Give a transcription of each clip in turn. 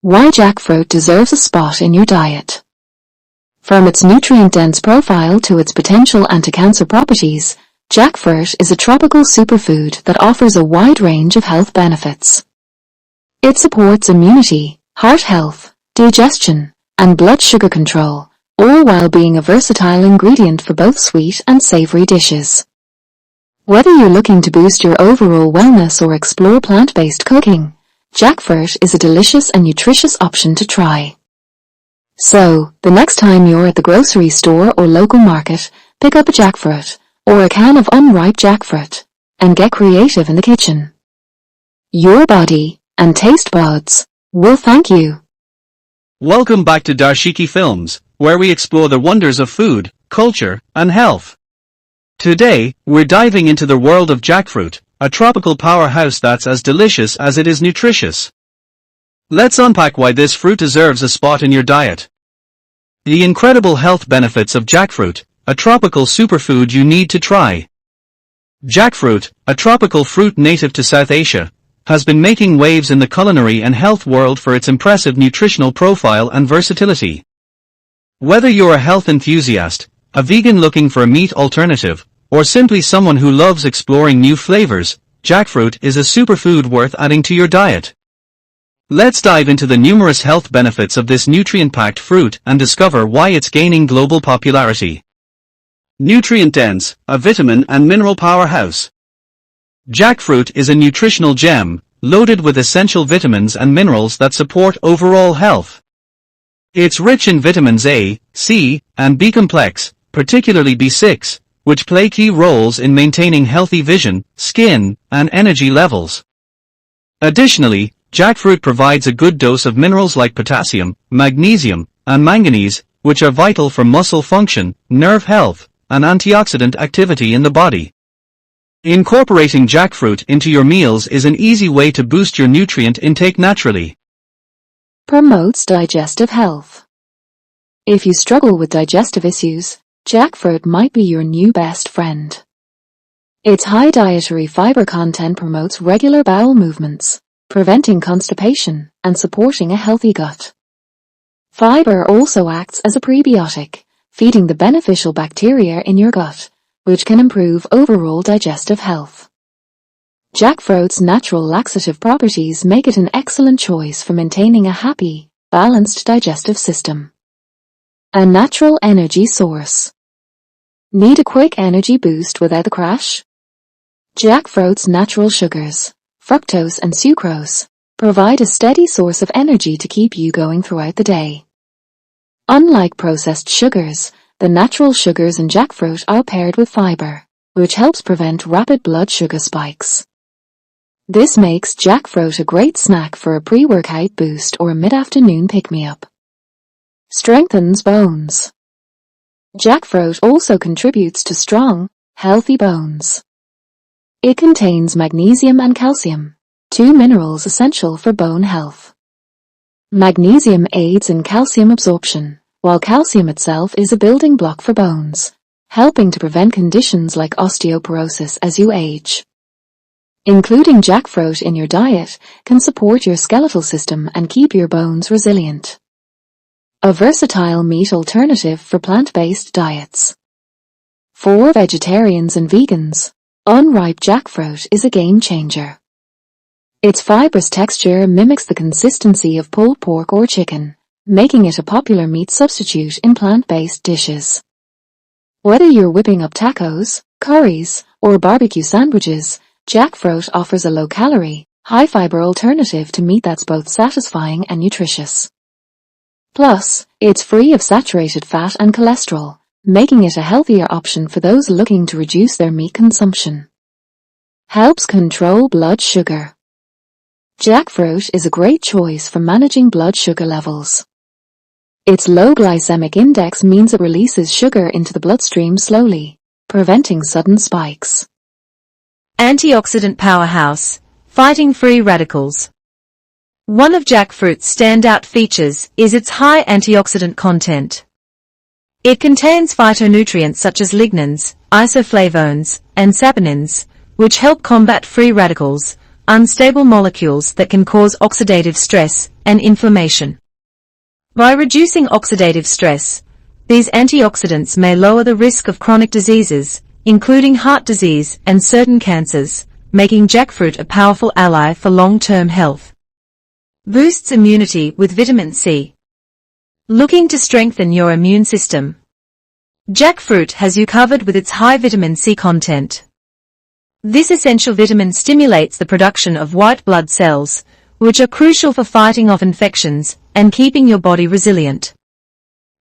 Why jackfruit deserves a spot in your diet. From its nutrient-dense profile to its potential anti-cancer properties, jackfruit is a tropical superfood that offers a wide range of health benefits. It supports immunity, heart health, digestion, and blood sugar control, all while being a versatile ingredient for both sweet and savory dishes. Whether you're looking to boost your overall wellness or explore plant-based cooking, jackfruit is a delicious and nutritious option to try. So, the next time you're at the grocery store or local market, pick up a jackfruit, or a can of unripe jackfruit, and get creative in the kitchen. Your body and taste buds will thank you. Welcome back to Dashiki Films, where we explore the wonders of food, culture, and health. Today, we're diving into the world of jackfruit, a tropical powerhouse that's as delicious as it is nutritious. Let's unpack why this fruit deserves a spot in your diet. The incredible health benefits of jackfruit, a tropical superfood you need to try. Jackfruit, a tropical fruit native to South Asia, has been making waves in the culinary and health world for its impressive nutritional profile and versatility. Whether you're a health enthusiast, a vegan looking for a meat alternative, or simply someone who loves exploring new flavors, jackfruit is a superfood worth adding to your diet. Let's dive into the numerous health benefits of this nutrient-packed fruit and discover why it's gaining global popularity. Nutrient-dense, a vitamin and mineral powerhouse. Jackfruit is a nutritional gem, loaded with essential vitamins and minerals that support overall health. It's rich in vitamins A, C, and B complex, particularly B6, which play key roles in maintaining healthy vision, skin, and energy levels. Additionally, jackfruit provides a good dose of minerals like potassium, magnesium, and manganese, which are vital for muscle function, nerve health, and antioxidant activity in the body. Incorporating jackfruit into your meals is an easy way to boost your nutrient intake naturally. Promotes digestive health. If you struggle with digestive issues, jackfruit might be your new best friend. Its high dietary fiber content promotes regular bowel movements, preventing constipation and supporting a healthy gut. Fiber also acts as a prebiotic, feeding the beneficial bacteria in your gut, which can improve overall digestive health. Jackfruit's natural laxative properties make it an excellent choice for maintaining a happy, balanced digestive system. A natural energy source. Need a quick energy boost without the crash? Jackfruit's natural sugars, fructose and sucrose, provide a steady source of energy to keep you going throughout the day. Unlike processed sugars, the natural sugars in jackfruit are paired with fiber, which helps prevent rapid blood sugar spikes. This makes jackfruit a great snack for a pre-workout boost or a mid-afternoon pick-me-up. Strengthens bones. Jackfruit also contributes to strong, healthy bones. It contains magnesium and calcium, two minerals essential for bone health. Magnesium aids in calcium absorption, while calcium itself is a building block for bones, helping to prevent conditions like osteoporosis as you age. Including jackfruit in your diet can support your skeletal system and keep your bones resilient. A versatile meat alternative for plant-based diets. For vegetarians and vegans, unripe jackfruit is a game-changer. Its fibrous texture mimics the consistency of pulled pork or chicken, making it a popular meat substitute in plant-based dishes. Whether you're whipping up tacos, curries, or barbecue sandwiches, jackfruit offers a low-calorie, high-fiber alternative to meat that's both satisfying and nutritious. Plus, it's free of saturated fat and cholesterol, making it a healthier option for those looking to reduce their meat consumption. Helps control blood sugar. Jackfruit is a great choice for managing blood sugar levels. Its low glycemic index means it releases sugar into the bloodstream slowly, preventing sudden spikes. Antioxidant powerhouse, fighting free radicals. One of jackfruit's standout features is its high antioxidant content. It contains phytonutrients such as lignans, isoflavones, and saponins, which help combat free radicals, unstable molecules that can cause oxidative stress and inflammation. By reducing oxidative stress, these antioxidants may lower the risk of chronic diseases, including heart disease and certain cancers, making jackfruit a powerful ally for long-term health. Boosts immunity with vitamin C. Looking to strengthen your immune system? Jackfruit has you covered with its high vitamin C content. This essential vitamin stimulates the production of white blood cells, which are crucial for fighting off infections and keeping your body resilient.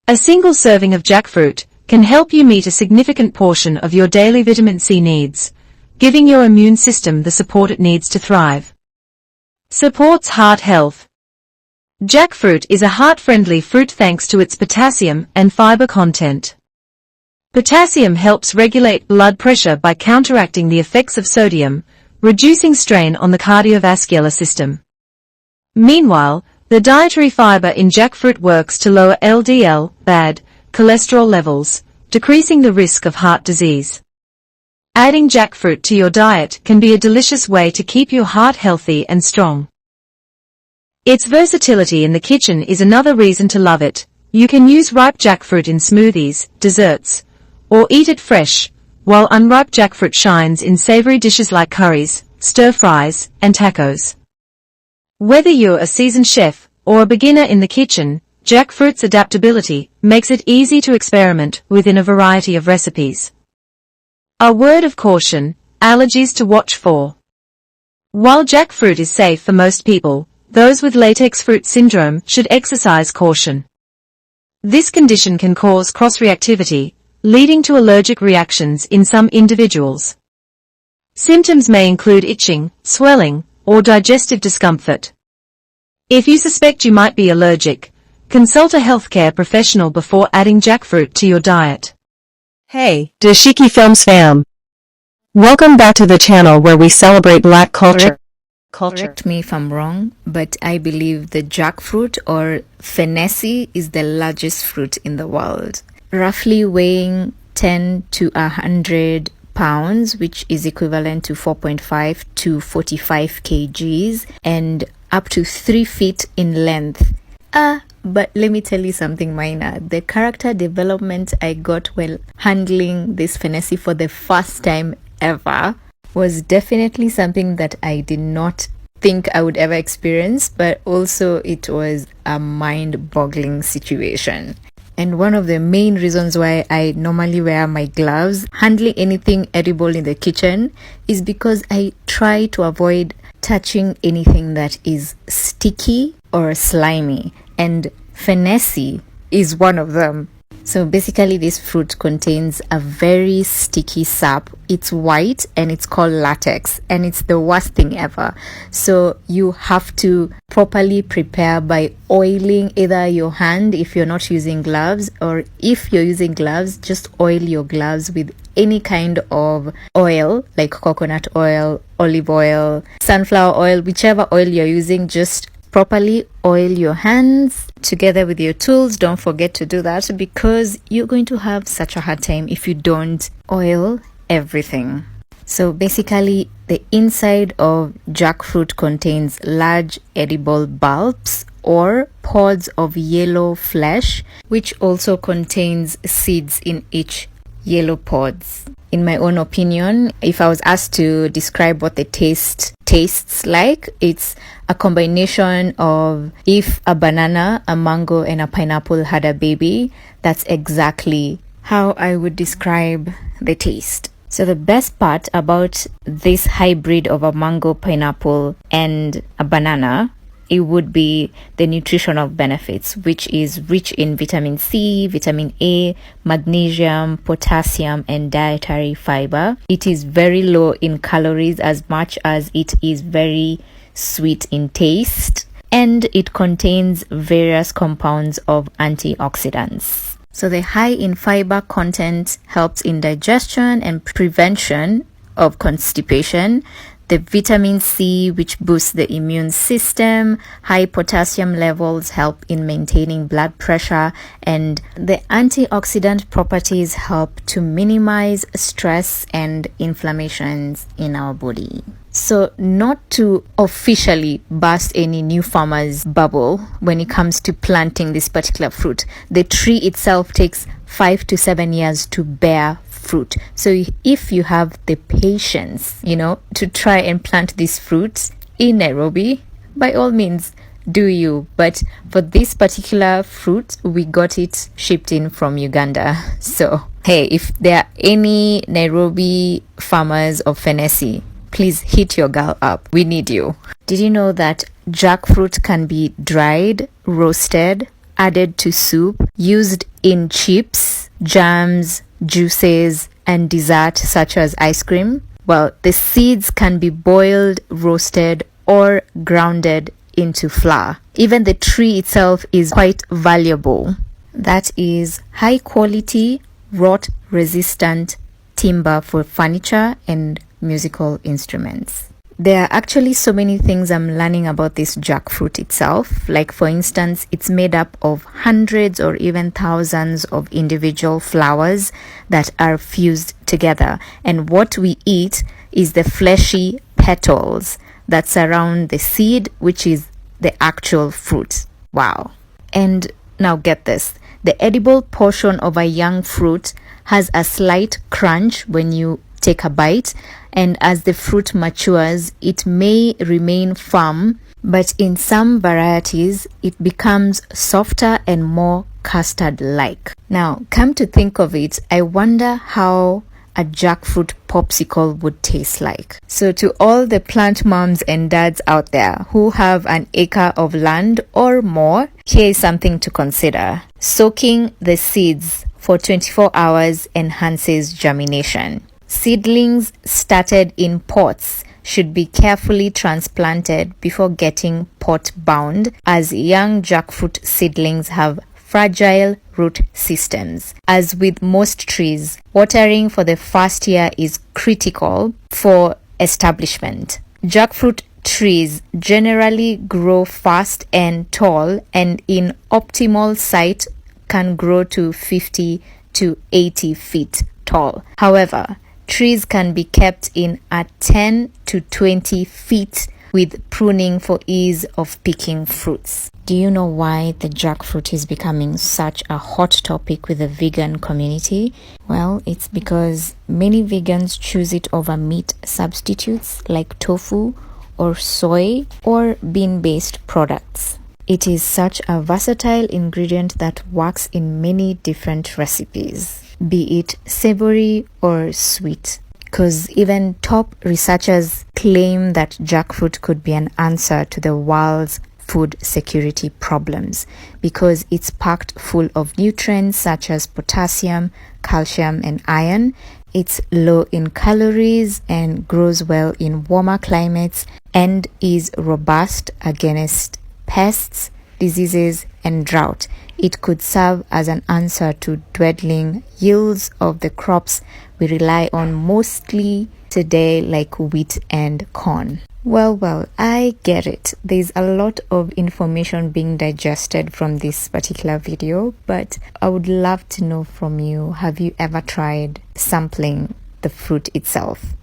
A single serving of jackfruit can help you meet a significant portion of your daily vitamin C needs, giving your immune system the support it needs to thrive. Supports heart health. Jackfruit is a heart-friendly fruit thanks to its potassium and fiber content. Potassium helps regulate blood pressure by counteracting the effects of sodium, reducing strain on the cardiovascular system. Meanwhile, the dietary fiber in jackfruit works to lower LDL, bad cholesterol levels, decreasing the risk of heart disease. Adding jackfruit to your diet can be a delicious way to keep your heart healthy and strong. Its versatility in the kitchen is another reason to love it. You can use ripe jackfruit in smoothies, desserts, or eat it fresh, while unripe jackfruit shines in savory dishes like curries, stir-fries, and tacos. Whether you're a seasoned chef or a beginner in the kitchen, jackfruit's adaptability makes it easy to experiment within a variety of recipes. A word of caution, allergies to watch for. While jackfruit is safe for most people, those with latex fruit syndrome should exercise caution. This condition can cause cross-reactivity, leading to allergic reactions in some individuals. Symptoms may include itching, swelling, or digestive discomfort. If you suspect you might be allergic, consult a healthcare professional before adding jackfruit to your diet. Hey, Dashiki Films fam! Welcome back to the channel where we celebrate Black culture. Correct me if I'm wrong, but I believe the jackfruit or fenesi is the largest fruit in the world, roughly weighing 10 to 100 pounds, which is equivalent to 4.5 to 45 kgs, and up to 3 feet in length. But let me tell you something minor. The character development I got while handling this fenesi for the first time ever was definitely something that I did not think I would ever experience, but also it was a mind-boggling situation. And one of the main reasons why I normally wear my gloves handling anything edible in the kitchen is because I try to avoid touching anything that is sticky or slimy, and fenesi is one of them. So basically this fruit contains a very sticky sap. It's white and it's called latex, and it's the worst thing ever. So you have to properly prepare by oiling either your hand if you're not using gloves, or if you're using gloves, just oil your gloves with any kind of oil like coconut oil, olive oil, sunflower oil, whichever oil you're using. Just properly oil your hands together with your tools. Don't forget to do that, because you're going to have such a hard time if you don't oil everything. So basically, the inside of jackfruit contains large edible bulbs or pods of yellow flesh, which also contains seeds in each yellow pods. In my own opinion, if I was asked to describe what the tastes like, it's a combination of if a banana, a mango, and a pineapple had a baby. That's exactly how I would describe the taste. So the best part about this hybrid of a mango, pineapple, and a banana, it would be the nutritional benefits, which is rich in vitamin C, vitamin A, magnesium, potassium, and dietary fiber. It is very low in calories as much as it is very sweet in taste, and it contains various compounds of antioxidants. So the high in fiber content helps in digestion and prevention of constipation. The vitamin C, which boosts the immune system, high potassium levels help in maintaining blood pressure, and the antioxidant properties help to minimize stress and inflammations in our body. So, not to officially burst any new farmer's bubble when it comes to planting this particular fruit, the tree itself takes 5 to 7 years to bear fruit. So, if you have the patience, to try and plant these fruits in Nairobi, by all means, do you. But for this particular fruit, we got it shipped in from Uganda. So, hey, if there are any Nairobi farmers of Fenesi, please hit your girl up. We need you. Did you know that jackfruit can be dried, roasted, added to soup, used in chips, jams, juices, and dessert such as ice cream? Well, the seeds can be boiled, roasted, or grounded into flour. Even the tree itself is quite valuable. That is high quality, rot resistant timber for furniture and musical instruments. There are actually so many things I'm learning about this jackfruit itself. Like, for instance, it's made up of hundreds or even thousands of individual flowers that are fused together. And what we eat is the fleshy petals that surround the seed, which is the actual fruit. Wow. And now get this. The edible portion of a young fruit has a slight crunch when you take a bite, and as the fruit matures, it may remain firm, but in some varieties, it becomes softer and more custard-like. Now, come to think of it, I wonder how a jackfruit popsicle would taste like. So to all the plant moms and dads out there who have an acre of land or more, here is something to consider. Soaking the seeds for 24 hours enhances germination. Seedlings started in pots should be carefully transplanted before getting pot-bound, as young jackfruit seedlings have fragile root systems. As with most trees, watering for the first year is critical for establishment. Jackfruit trees generally grow fast and tall, and in optimal site can grow to 50 to 80 feet tall. However, trees can be kept in at 10 to 20 feet with pruning for ease of picking fruits. Do you know why the jackfruit is becoming such a hot topic with the vegan community? Well, it's because many vegans choose it over meat substitutes like tofu or soy or bean-based products. It is such a versatile ingredient that works in many different recipes, be it savory or sweet. Because even top researchers claim that jackfruit could be an answer to the world's food security problems because it's packed full of nutrients such as potassium, calcium, and iron. It's low in calories and grows well in warmer climates and is robust against pests, diseases, and drought. It could serve as an answer to dwindling yields of the crops we rely on mostly today, like wheat and corn. Well, I get it. There's a lot of information being digested from this particular video, but I would love to know from you, have you ever tried sampling the fruit itself?